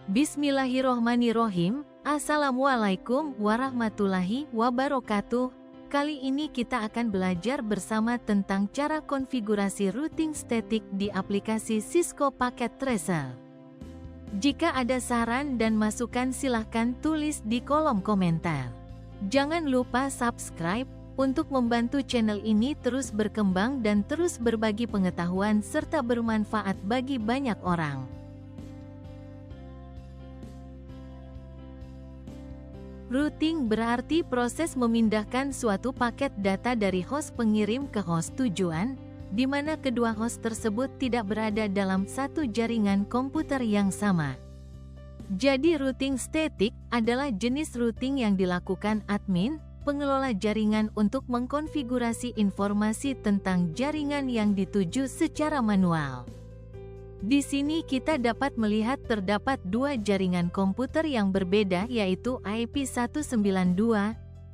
Bismillahirrohmanirrohim. Assalamualaikum warahmatullahi wabarakatuh. Kali ini kita akan belajar bersama tentang cara konfigurasi routing static di aplikasi Cisco Packet Tracer. Jika ada saran dan masukan silahkan tulis di kolom komentar. Jangan lupa subscribe untuk membantu channel ini terus berkembang dan terus berbagi pengetahuan serta bermanfaat bagi banyak orang. Routing berarti proses memindahkan suatu paket data dari host pengirim ke host tujuan, di mana kedua host tersebut tidak berada dalam satu jaringan komputer yang sama. Jadi routing static adalah jenis routing yang dilakukan admin, pengelola jaringan untuk mengkonfigurasi informasi tentang jaringan yang dituju secara manual. Di sini kita dapat melihat terdapat dua jaringan komputer yang berbeda, yaitu IP 192.168.10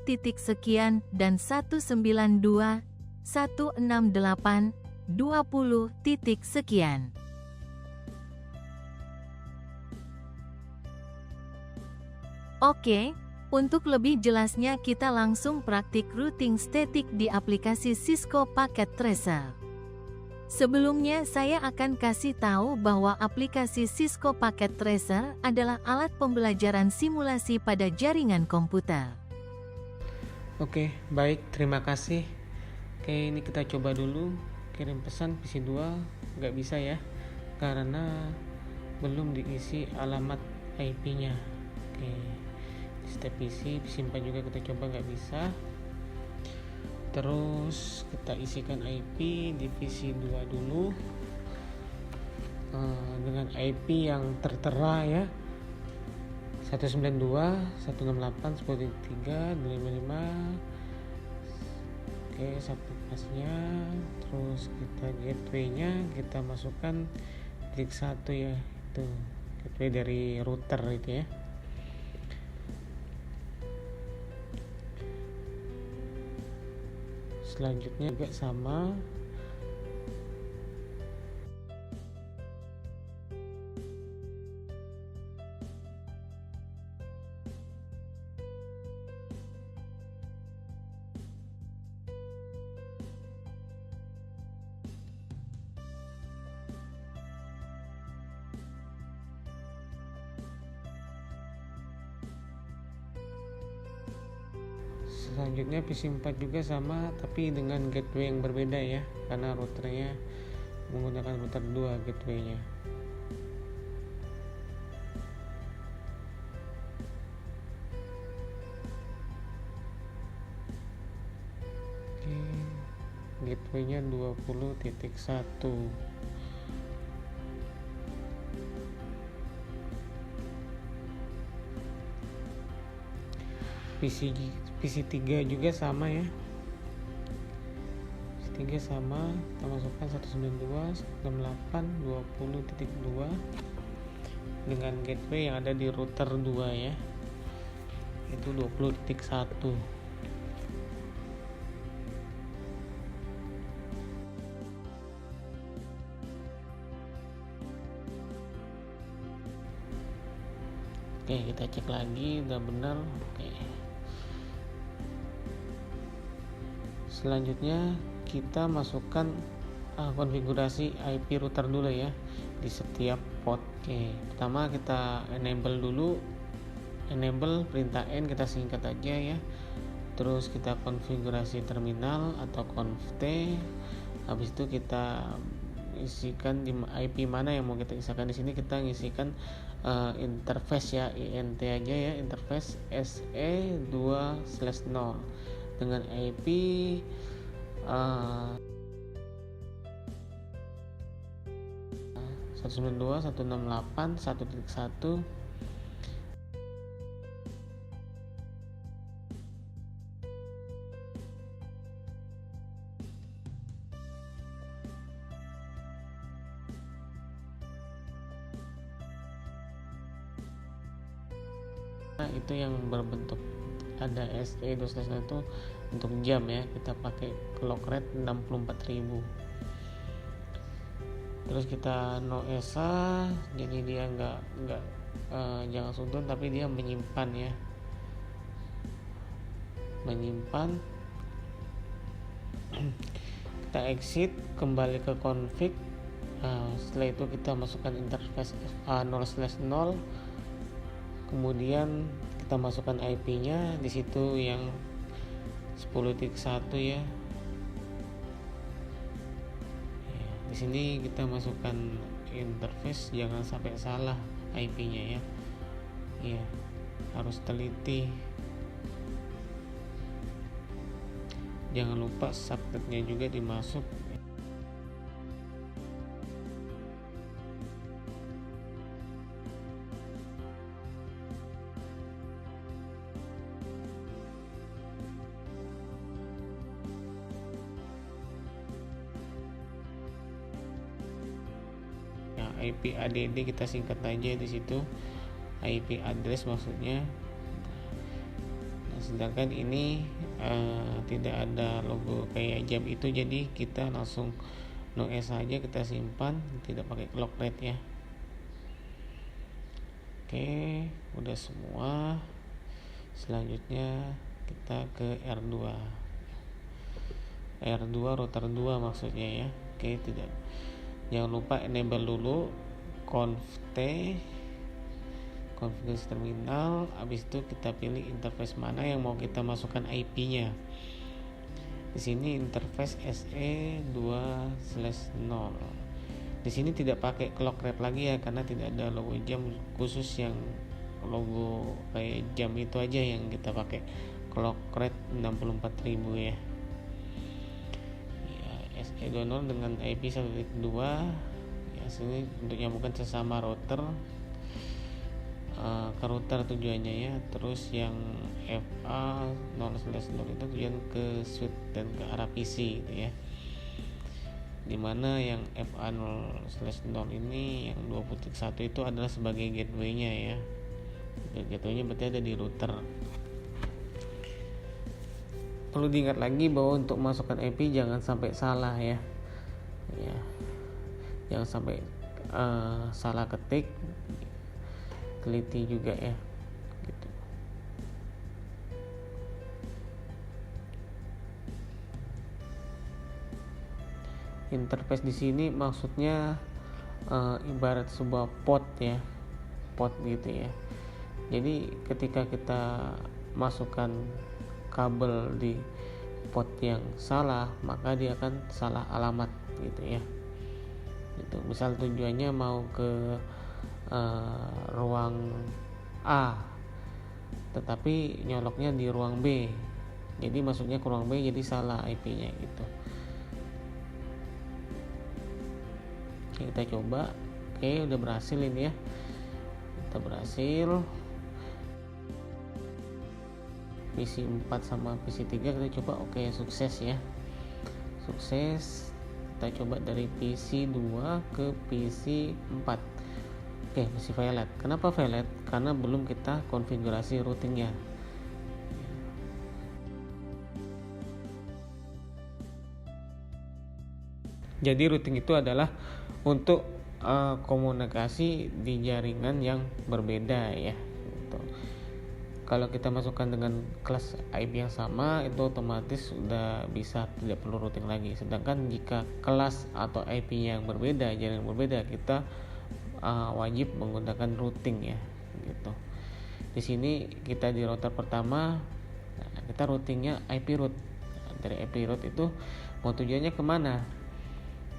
titik sekian dan 192.168.20 titik sekian. Oke, untuk lebih jelasnya kita langsung praktik routing static di aplikasi Cisco Packet Tracer. Sebelumnya saya akan kasih tahu bahwa aplikasi Cisco Packet Tracer adalah alat pembelajaran simulasi pada jaringan komputer. Oke, baik, terima kasih. Oke, ini kita coba dulu kirim pesan PC2. Nggak bisa ya, karena belum diisi alamat IP-nya. Oke, step PC4 juga kita coba nggak bisa. Terus kita isikan IP di PC2 dulu dengan IP yang tertera ya, 192.168.10.3.25. Oke, satu pasnya. Terus kita gateway-nya kita masukkan klik 1 ya, itu gateway dari router itu ya. Selanjutnya juga sama, selanjutnya PC4 juga sama tapi dengan gateway yang berbeda ya, karena routernya menggunakan router 2 gateway-nya. Oke, gateway-nya 20.1. PC3 juga sama ya, PC3 sama, kita masukkan 192.168.20.2 dengan gateway yang ada di router 2 ya, itu 20.1. Oke, kita cek lagi udah benar. Oke, selanjutnya kita masukkan konfigurasi IP router dulu ya di setiap port. Oke, pertama kita enable dulu, enable perintah N kita singkat aja ya. Terus kita konfigurasi terminal atau conft. Habis itu kita isikan di IP mana yang mau kita isikan. Di sini kita ngisikan interface ya, int aja ya, interface SE2/0 dengan IP 192.168.1.1. Itu yang berbentuk ada SE2/0 itu untuk jam ya, kita pakai clock rate 64.000. Terus kita no ESA, jadi dia nggak jangan sudut, tapi dia menyimpan ya, menyimpan. Kita exit, kembali ke config. Setelah itu kita masukkan interface FA0/0, kemudian kita masukkan IP-nya di situ yang 10.1 ya. Di sini kita masukkan interface, jangan sampai salah IP-nya ya. Ya, harus teliti. Jangan lupa subnetnya juga dimasuk. IP ADD kita singkat aja di situ, IP address maksudnya. Nah, sedangkan ini tidak ada logo kayak jam itu, jadi kita langsung no S saja, kita simpan, tidak pakai clock rate ya. Oke, udah semua. Selanjutnya kita ke R2 router 2 maksudnya ya. Oke, tidak, jangan lupa enable dulu conft konfigurasi terminal. Habis itu kita pilih interface mana yang mau kita masukkan IP-nya. Di sini interface SE2/0. Di sini tidak pakai clock rate lagi ya, karena tidak ada logo jam khusus, yang logo kayak jam itu aja yang kita pakai. Clock rate 64.000 ya. SE20 dengan IP 1.2 ya, sini untuk nyambungkan sesama router ke router tujuannya ya. Terus yang FA0/0 itu tujuan ke switch dan ke arah PC gitu ya, dimana yang FA0/0 ini yang 20.1 itu adalah sebagai gateway-nya ya. Gateway-nya berarti ada di router. Perlu diingat lagi bahwa untuk masukkan IP jangan sampai salah ya, jangan sampai salah ketik, teliti juga ya gitu. Interface di sini maksudnya ibarat sebuah port ya, port gitu ya. Jadi ketika kita masukkan kabel di port yang salah, maka dia akan salah alamat gitu ya. Itu misal tujuannya mau ke ruang A, tetapi nyoloknya di ruang B, jadi masuknya ke ruang B, jadi salah IP-nya gitu. Oke, kita coba. Oke, udah berhasil ini ya, kita berhasil. PC 4 sama PC 3 kita coba. Oke, sukses ya, sukses. Kita coba dari PC 2 ke PC 4. Oke, masih valid. Kenapa valid? Karena belum kita konfigurasi routingnya. Jadi routing itu adalah untuk komunikasi di jaringan yang berbeda ya gitu. Kalau kita masukkan dengan kelas IP yang sama, itu otomatis sudah bisa, tidak perlu routing lagi. Sedangkan jika kelas atau IP yang berbeda, jaringan berbeda, kita wajib menggunakan routing ya gitu. Di sini kita di router pertama, kita routingnya IP route. Dari IP route itu mau tujuannya kemana?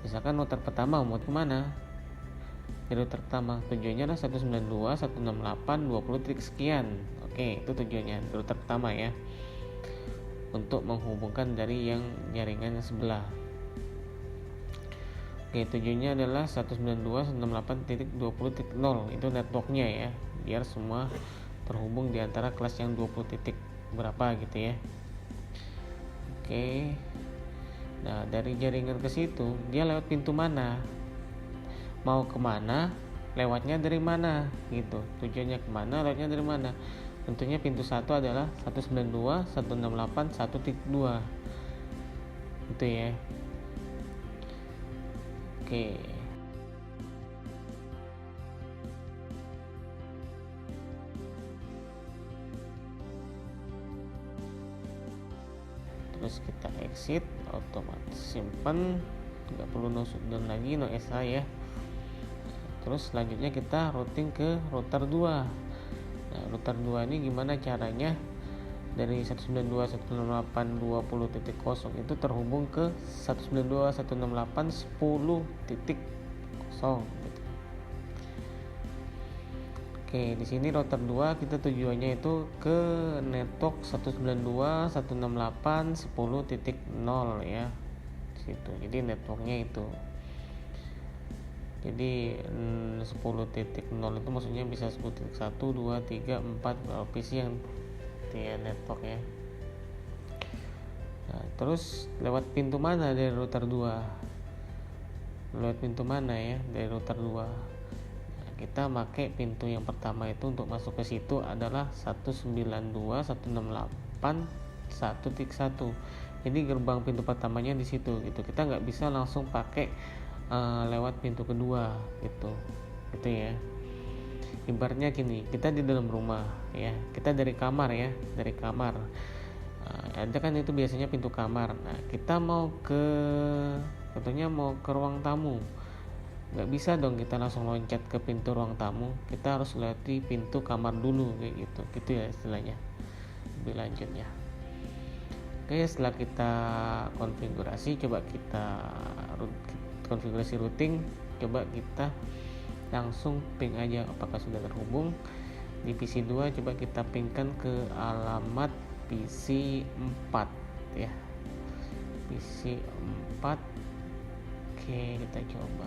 Misalkan router pertama mau kemana? Di router pertama tujuannya adalah 192.168.20 sekian. Oke, itu tujuannya di router pertama ya, untuk menghubungkan dari yang jaringan sebelah. Oke, tujuannya adalah 192.168.20.0, itu networknya ya, biar semua terhubung di antara kelas yang 20 titik berapa gitu ya. Oke, nah dari jaringan ke situ dia lewat pintu mana, mau kemana, lewatnya dari mana gitu. Tujuannya kemana, lewatnya dari mana. Tentunya pintu 1 adalah 192.168.1.2 itu ya. Oke, terus kita exit, otomatis simpan, nggak perlu no shutdown lagi, no SA ya. Terus selanjutnya kita routing ke router 2. Nah, router 2 ini gimana caranya? Dari 192.168.20.0 itu terhubung ke 192.168.10.0 gitu. Oke, di sini router 2 kita tujuannya itu ke network 192.168.10.0 ya. Situ. Jadi networknya itu. Jadi 10.0 itu maksudnya bisa 10.1, 2, 3, 4 PC yang dia network ya. Nah, terus lewat pintu mana dari router 2? Lewat pintu mana ya dari router 2? Nah, kita pakai pintu yang pertama itu untuk masuk ke situ adalah 192.168.1.1. Jadi gerbang pintu pertamanya di situ gitu. Kita nggak bisa langsung pakai lewat pintu kedua gitu ya. Ibaratnya gini, kita di dalam rumah ya, kita dari kamar ya, dari kamar ada kan itu biasanya pintu kamar. Nah, kita contohnya mau ke ruang tamu, nggak bisa dong kita langsung loncat ke pintu ruang tamu, kita harus lewati pintu kamar dulu kayak gitu ya istilahnya. Lebih lanjutnya, oke, setelah kita konfigurasi, coba kita konfigurasi routing, coba kita langsung ping aja apakah sudah terhubung. Di PC 2 coba kita pingkan ke alamat PC 4 ya, PC 4. Oke, kita coba.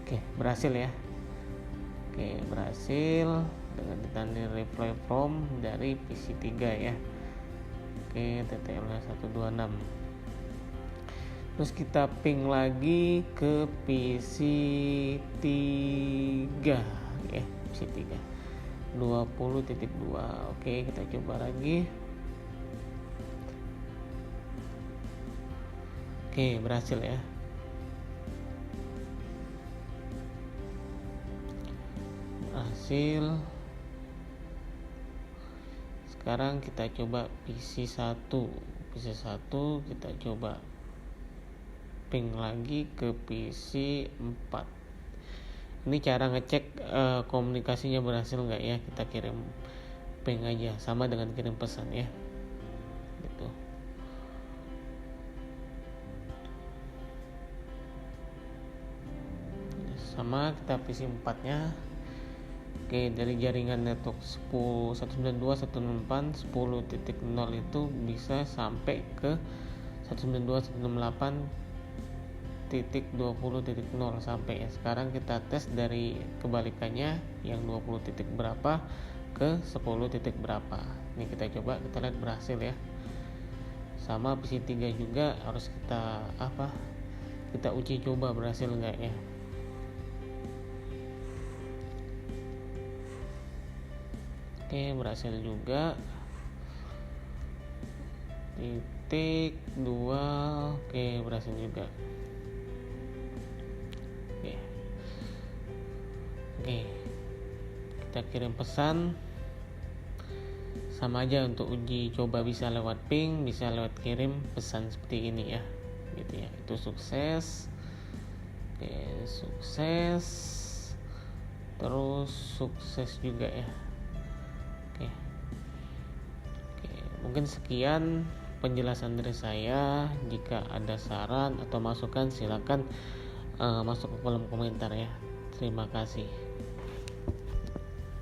Oke, berhasil ya. Oke, berhasil dengan ditandai reply from dari PC 3 ya. Oke, TTL 126. Terus kita ping lagi ke PC 3 ya, PC 3 20.2. Oke, kita coba lagi. Oke, berhasil ya. Berhasil. Sekarang kita coba PC 1 kita coba ping lagi ke PC 4. Ini cara ngecek komunikasinya berhasil nggak ya. Kita kirim ping aja, sama dengan kirim pesan ya gitu. Sama kita PC 4 nya. Oke, dari jaringan network 192.168.10.0 itu bisa sampai ke 192.168.20.0 sampai ya. Sekarang kita tes dari kebalikannya, yang 20 titik berapa ke 10 titik berapa. Ini kita coba, kita lihat berhasil ya. Sama PC 3 juga harus kita uji coba berhasil enggak ya. Oke, berhasil juga. Titik 2. Oke, berhasil juga. Oke. Kita kirim pesan. Sama aja untuk uji coba, bisa lewat ping, bisa lewat kirim pesan seperti ini ya. Gitu ya. Itu sukses. Oke, sukses. Terus sukses juga ya. Oke, mungkin sekian penjelasan dari saya. Jika ada saran atau masukan, silakan masuk ke kolom komentar ya. Terima kasih.